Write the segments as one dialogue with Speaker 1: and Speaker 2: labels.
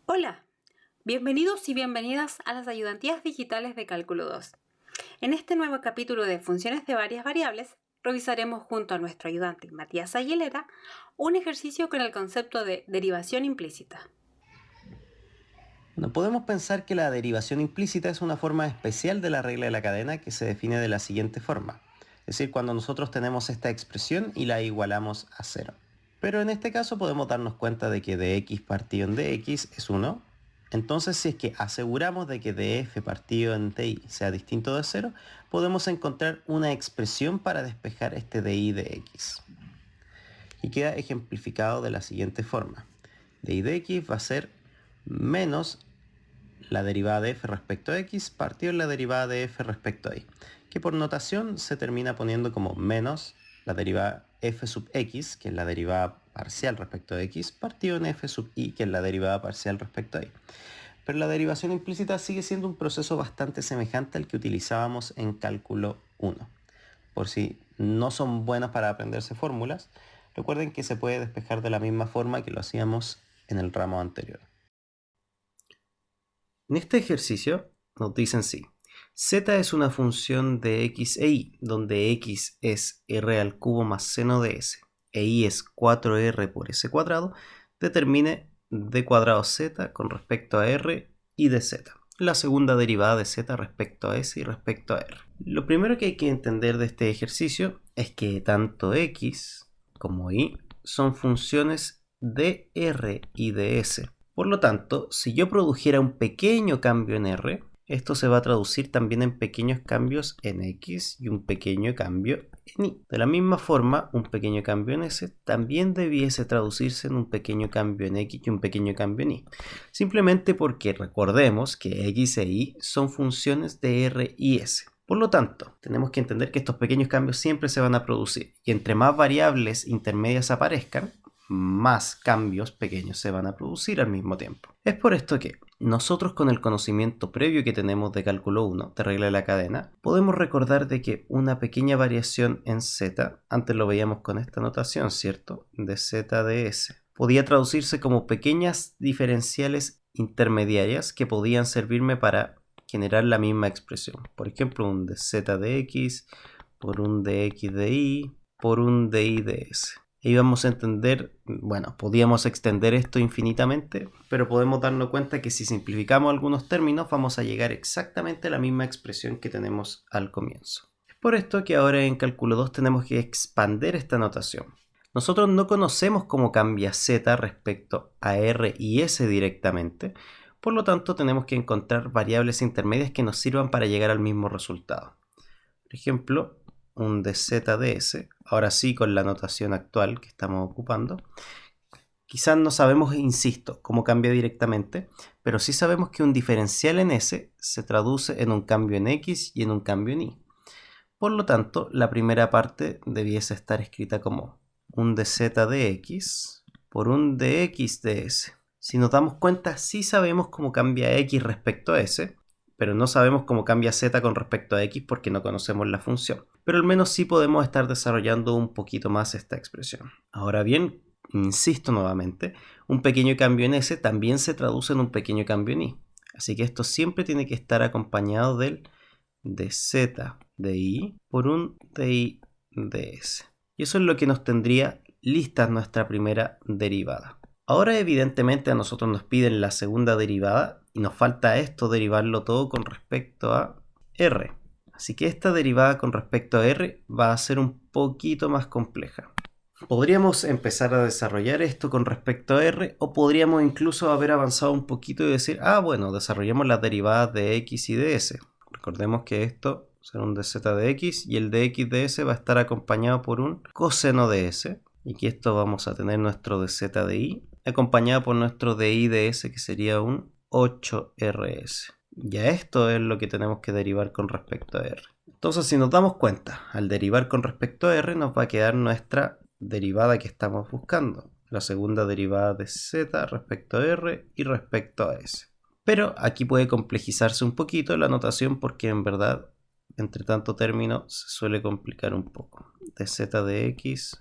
Speaker 1: Hola, bienvenidos y bienvenidas a las ayudantías digitales de Cálculo 2. En este nuevo capítulo de funciones de varias variables, revisaremos junto a nuestro ayudante Matías Aguilera un ejercicio con el concepto de derivación implícita.
Speaker 2: No podemos pensar que la derivación implícita es una forma especial de la regla de la cadena que se define de la siguiente forma. Es decir, cuando nosotros tenemos esta expresión y la igualamos a 0. Pero en este caso podemos darnos cuenta de que dx partido en dx es 1. Entonces, si es que aseguramos de que df partido en di sea distinto de 0, podemos encontrar una expresión para despejar este di de x. Y queda ejemplificado de la siguiente forma. di de x va a ser menos la derivada de f respecto a x partido en la derivada de f respecto a y, que por notación se termina poniendo como menos la derivada f sub x, que es la derivada parcial respecto a x, partido en f sub y, que es la derivada parcial respecto a y. Pero la derivación implícita sigue siendo un proceso bastante semejante al que utilizábamos en cálculo 1. Por si no son buenas para aprenderse fórmulas, recuerden que se puede despejar de la misma forma que lo hacíamos en el ramo anterior. En este ejercicio nos dicen sí. Z es una función de x e y, donde x es r al cubo más seno de s, e y es 4r por s cuadrado, determine d cuadrado z con respecto a r y de z. La segunda derivada de z respecto a s y respecto a r. Lo primero que hay que entender de este ejercicio es que tanto x como y son funciones de r y de s. Por lo tanto, si yo produjera un pequeño cambio en r, esto se va a traducir también en pequeños cambios en x y un pequeño cambio en y. De la misma forma, un pequeño cambio en s también debiese traducirse en un pequeño cambio en x y un pequeño cambio en y. Simplemente porque recordemos que x e y son funciones de r y s. Por lo tanto, tenemos que entender que estos pequeños cambios siempre se van a producir, y entre más variables intermedias aparezcan, más cambios pequeños se van a producir al mismo tiempo. Es por esto que nosotros, con el conocimiento previo que tenemos de cálculo 1, de regla de la cadena, podemos recordar de que una pequeña variación en z, antes lo veíamos con esta notación, ¿cierto?, de z de s, podía traducirse como pequeñas diferenciales intermediarias que podían servirme para generar la misma expresión. Por ejemplo, un dz de x por un dx de y por un dy de s. Y vamos a entender, podíamos extender esto infinitamente, pero podemos darnos cuenta que si simplificamos algunos términos vamos a llegar exactamente a la misma expresión que tenemos al comienzo. Es por esto que ahora en cálculo 2 tenemos que expandir esta notación. Nosotros no conocemos cómo cambia z respecto a r y s directamente, por lo tanto tenemos que encontrar variables intermedias que nos sirvan para llegar al mismo resultado. Por ejemplo, un dz de s, ahora sí con la notación actual que estamos ocupando. Quizás no sabemos, insisto, cómo cambia directamente, pero sí sabemos que un diferencial en s se traduce en un cambio en x y en un cambio en y. Por lo tanto, la primera parte debiese estar escrita como un dz de x por un dx de s. Si nos damos cuenta, sí sabemos cómo cambia x respecto a s, pero no sabemos cómo cambia z con respecto a x porque no conocemos la función. Pero al menos sí podemos estar desarrollando un poquito más esta expresión. Ahora bien, insisto nuevamente, un pequeño cambio en s también se traduce en un pequeño cambio en y. Así que esto siempre tiene que estar acompañado del dz de y por un dy de s. Y eso es lo que nos tendría lista nuestra primera derivada. Ahora evidentemente a nosotros nos piden la segunda derivada y nos falta esto derivarlo todo con respecto a r. Así que esta derivada con respecto a r va a ser un poquito más compleja. Podríamos empezar a desarrollar esto con respecto a r, o podríamos incluso haber avanzado un poquito y decir, desarrollemos las derivadas de x y de s. Recordemos que esto será un dz de x y el dx de s va a estar acompañado por un coseno de s. Y que esto vamos a tener nuestro dz de y acompañado por nuestro dy de s, que sería un 8rs. Ya esto es lo que tenemos que derivar con respecto a r. Entonces, si nos damos cuenta, al derivar con respecto a r nos va a quedar nuestra derivada que estamos buscando, la segunda derivada de z respecto a r y respecto a s. Pero aquí puede complejizarse un poquito la notación porque en verdad, entre tanto término, se suele complicar un poco. Dz de x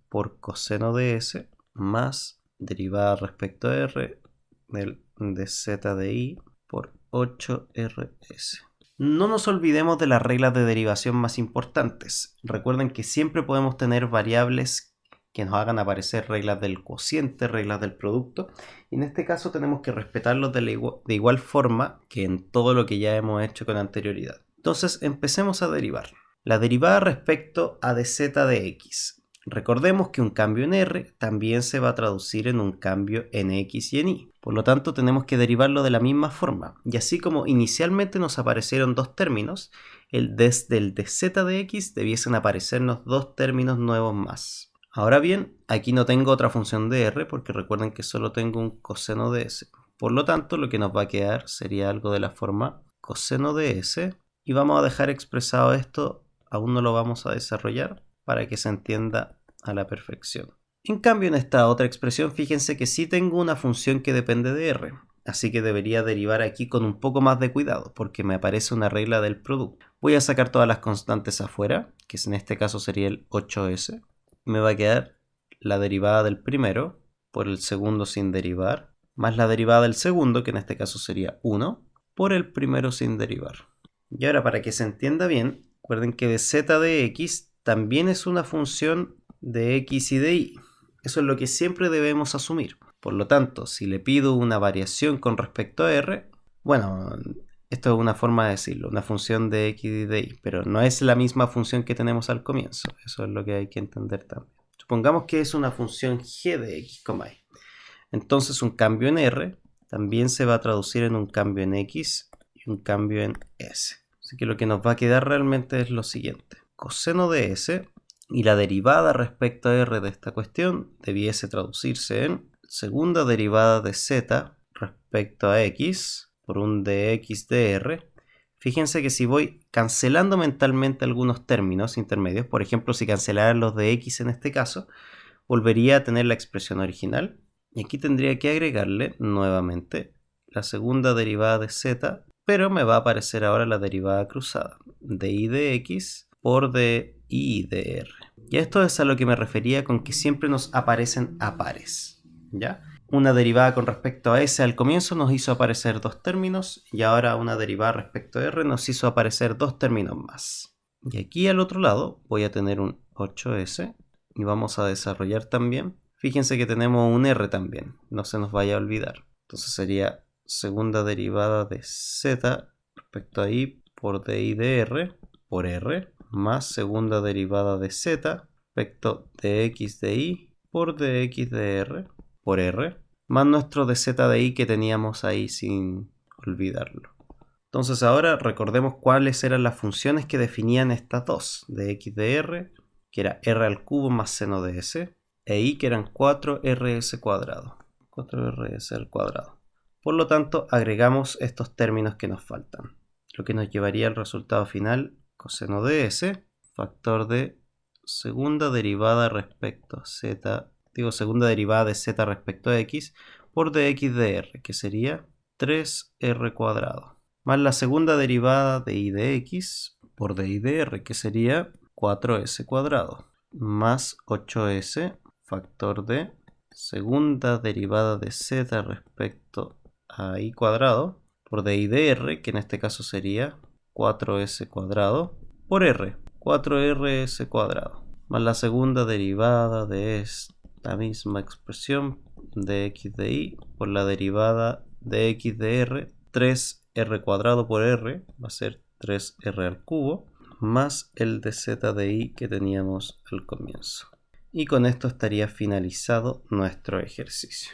Speaker 2: por coseno de S más derivada respecto a R de z de i por 8rs. No nos olvidemos de las reglas de derivación más importantes. Recuerden que siempre podemos tener variables que nos hagan aparecer reglas del cociente, reglas del producto. Y en este caso tenemos que respetarlos de igual forma que en todo lo que ya hemos hecho con anterioridad. Entonces empecemos a derivar. La derivada respecto a de z de x. Recordemos que un cambio en r también se va a traducir en un cambio en x y en y. Por lo tanto, tenemos que derivarlo de la misma forma. Y así como inicialmente nos aparecieron dos términos, desde el de z de x debiesen aparecernos dos términos nuevos más. Ahora bien, aquí no tengo otra función de r porque recuerden que solo tengo un coseno de s. Por lo tanto, lo que nos va a quedar sería algo de la forma coseno de s. Y vamos a dejar expresado esto, aún no lo vamos a desarrollar, para que se entienda a la perfección. En cambio, en esta otra expresión, fíjense que sí tengo una función que depende de r, así que debería derivar aquí con un poco más de cuidado, porque me aparece una regla del producto. Voy a sacar todas las constantes afuera, que en este caso sería el 8s. Me va a quedar la derivada del primero por el segundo sin derivar, más la derivada del segundo, que en este caso sería 1, por el primero sin derivar. Y ahora, para que se entienda bien, recuerden que de z de x también es una función de x y de y. Eso es lo que siempre debemos asumir. Por lo tanto, si le pido una variación con respecto a r, bueno, esto es una forma de decirlo, una función de x y de y, pero no es la misma función que tenemos al comienzo. Eso es lo que hay que entender también. Supongamos que es una función g de x, y. Entonces un cambio en r también se va a traducir en un cambio en x y un cambio en s. Así que lo que nos va a quedar realmente es lo siguiente. Coseno de s y la derivada respecto a r de esta cuestión debiese traducirse en segunda derivada de z respecto a x por un dx de r. Fíjense que si voy cancelando mentalmente algunos términos intermedios, por ejemplo si cancelara los de x en este caso, volvería a tener la expresión original y aquí tendría que agregarle nuevamente la segunda derivada de z, pero me va a aparecer ahora la derivada cruzada de y de x por de y de r. Y esto es a lo que me refería con que siempre nos aparecen a pares, ¿ya? Una derivada con respecto a s al comienzo nos hizo aparecer dos términos y ahora una derivada respecto a r nos hizo aparecer dos términos más. Y aquí al otro lado voy a tener un 8s y vamos a desarrollar también. Fíjense que tenemos un r también, no se nos vaya a olvidar. Entonces sería segunda derivada de z respecto a y por di de r por r más segunda derivada de z respecto de x de y por dx de r por r más nuestro de z de i que teníamos ahí sin olvidarlo. Entonces ahora recordemos cuáles eran las funciones que definían estas dos, de x de r, que era r al cubo más seno de s, e y que eran 4rs cuadrado. 4rs al cuadrado. Por lo tanto, agregamos estos términos que nos faltan, lo que nos llevaría al resultado final, coseno de s, factor de segunda derivada respecto a z, segunda derivada de z respecto a x por dx de r, que sería 3r cuadrado, más la segunda derivada de y de x por di de r, que sería 4s cuadrado, más 8s, factor de segunda derivada de z respecto a y cuadrado por di de r, que en este caso sería 4s cuadrado por r, 4rs cuadrado, más la segunda derivada de esta misma expresión de x de y por la derivada de x de r, 3r cuadrado por r, va a ser 3r al cubo, más el de z de i que teníamos al comienzo. Y con esto estaría finalizado nuestro ejercicio.